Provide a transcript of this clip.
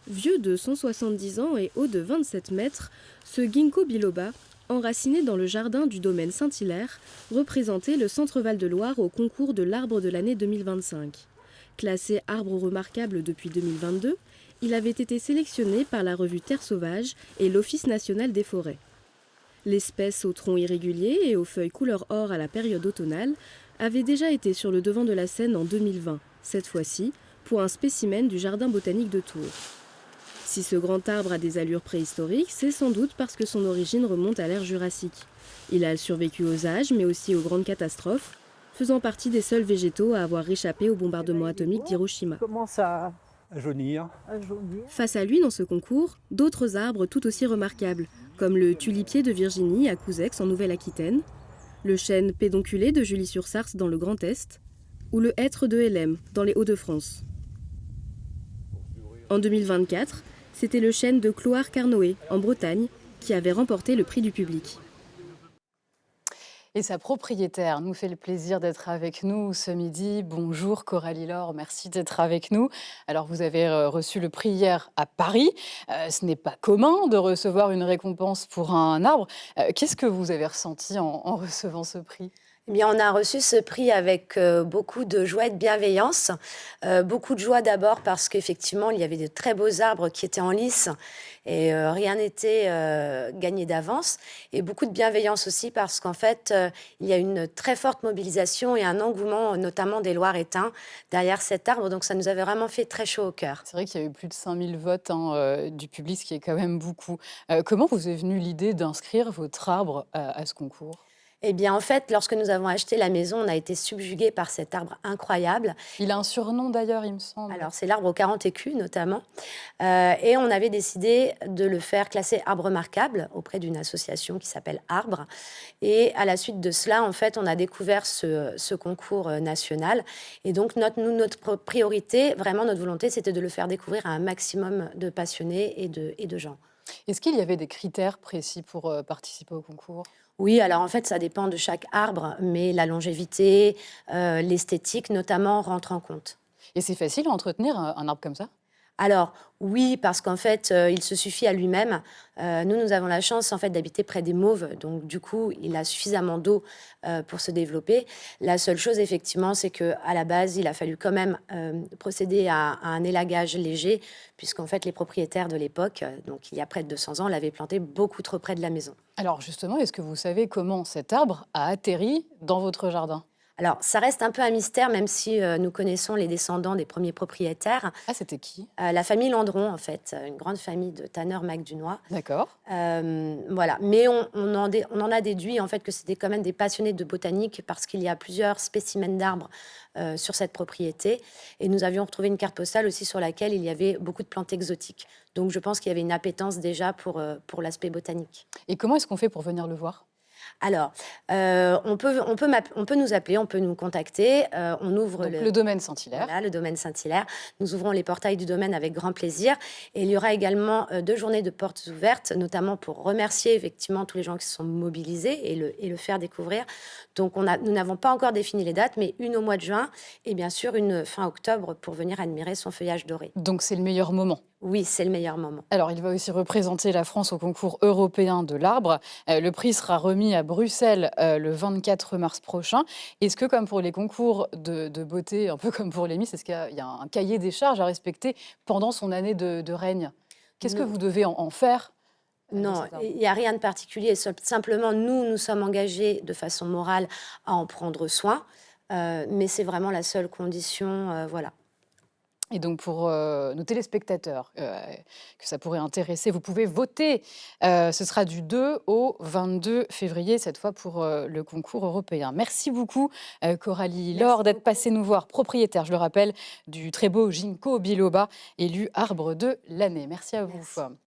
Vieux de 170 ans et haut de 27 mètres, ce ginkgo biloba, enraciné dans le jardin du domaine Saint-Hilaire, représentait le Centre Val-de-Loire au concours de l'arbre de l'année 2025. Classé arbre remarquable depuis 2022, il avait été sélectionné par la revue Terre sauvage et l'Office national des forêts. L'espèce au tronc irrégulier et aux feuilles couleur or à la période automnale avait déjà été sur le devant de la scène en 2020, cette fois-ci pour un spécimen du jardin botanique de Tours. Si ce grand arbre a des allures préhistoriques, c'est sans doute parce que son origine remonte à l'ère jurassique. Il a survécu aux âges, mais aussi aux grandes catastrophes, faisant partie des seuls végétaux à avoir échappé au bombardement atomique d'Hiroshima. Il commence à Jaunir. jaunir. Face à lui, dans ce concours, d'autres arbres tout aussi remarquables, comme le tulipier de Virginie à Couzex en Nouvelle-Aquitaine, le chêne pédonculé de Julie-sur-Sarthe dans le Grand Est, ou le hêtre de Hellem dans les Hauts-de-France. En 2024, c'était le chêne de Clohars-Carnoët en Bretagne qui avait remporté le prix du public. Et sa propriétaire nous fait le plaisir d'être avec nous ce midi. Bonjour Coralie Laure, merci d'être avec nous. Alors vous avez reçu le prix hier à Paris. Ce n'est pas commun de recevoir une récompense pour un arbre. Qu'est-ce que vous avez ressenti en recevant ce prix ? Eh bien, on a reçu ce prix avec beaucoup de joie et de bienveillance. Beaucoup de joie d'abord parce qu'effectivement, il y avait de très beaux arbres qui étaient en lice et rien n'était gagné d'avance. Et beaucoup de bienveillance aussi parce qu'en fait, il y a une très forte mobilisation et un engouement, notamment des Loiretains, derrière cet arbre. Donc, ça nous avait vraiment fait très chaud au cœur. C'est vrai qu'il y a eu plus de 5000 votes du public, ce qui est quand même beaucoup. Comment vous est venue l'idée d'inscrire votre arbre à ce concours ? Eh bien, en fait, lorsque nous avons acheté la maison, on a été subjugués par cet arbre incroyable. Il a un surnom d'ailleurs, il me semble. Alors, c'est l'arbre aux 40 écus, notamment. Et on avait décidé de le faire classer arbre remarquable auprès d'une association qui s'appelle Arbre. Et à la suite de cela, en fait, on a découvert ce concours national. Et donc, notre priorité, vraiment notre volonté, c'était de le faire découvrir à un maximum de passionnés et de gens. Est-ce qu'il y avait des critères précis pour participer au concours ? Oui, alors en fait, ça dépend de chaque arbre, mais la longévité, l'esthétique notamment rentrent en compte. Et c'est facile à entretenir un arbre comme ça ? Alors oui, parce qu'en fait, il se suffit à lui-même. Nous avons la chance en fait d'habiter près des Mauves, donc du coup, il a suffisamment d'eau pour se développer. La seule chose, effectivement, c'est que à la base, il a fallu quand même procéder à un élagage léger, puisqu'en fait, les propriétaires de l'époque, donc il y a près de 200 ans, l'avaient planté beaucoup trop près de la maison. Alors justement, est-ce que vous savez comment cet arbre a atterri dans votre jardin ? Alors, ça reste un peu un mystère, même si nous connaissons les descendants des premiers propriétaires. Ah, c'était qui ? La famille Landron, en fait, une grande famille de tanneurs macdunois. D'accord. Voilà. Mais on en a déduit, en fait, que c'était quand même des passionnés de botanique parce qu'il y a plusieurs spécimens d'arbres sur cette propriété. Et nous avions retrouvé une carte postale aussi sur laquelle il y avait beaucoup de plantes exotiques. Donc, je pense qu'il y avait une appétence déjà pour l'aspect botanique. Et comment est-ce qu'on fait pour venir le voir ? Alors, on peut nous appeler, on peut nous contacter. On ouvre Donc, le domaine Saint-Hilaire. Voilà, le domaine Saint-Hilaire. Nous ouvrons les portails du domaine avec grand plaisir. Et il y aura également 2 journées de portes ouvertes, notamment pour remercier effectivement tous les gens qui se sont mobilisés et le faire découvrir. Donc, nous n'avons pas encore défini les dates, mais une au mois de juin et bien sûr une fin octobre pour venir admirer son feuillage doré. Donc c'est le meilleur moment. Oui, c'est le meilleur moment. Alors, il va aussi représenter la France au concours européen de l'arbre. Le prix sera remis à Bruxelles le 24 mars prochain. Est-ce que, comme pour les concours de beauté, un peu comme pour les Miss, est-ce qu'il y a un cahier des charges à respecter pendant son année de règne ? Qu'est-ce que Non. vous devez en faire de Non, cet arbre ? il n'y a rien de particulier. Simplement, nous sommes engagés de façon morale à en prendre soin. Mais c'est vraiment la seule condition. Voilà. Et donc, pour nos téléspectateurs que ça pourrait intéresser, vous pouvez voter. Ce sera du 2 au 22 février, cette fois pour le concours européen. Merci beaucoup, Coralie Laure, d'être passée nous voir, propriétaire, je le rappelle, du très beau ginkgo biloba, élu arbre de l'année. Merci à vous. Merci.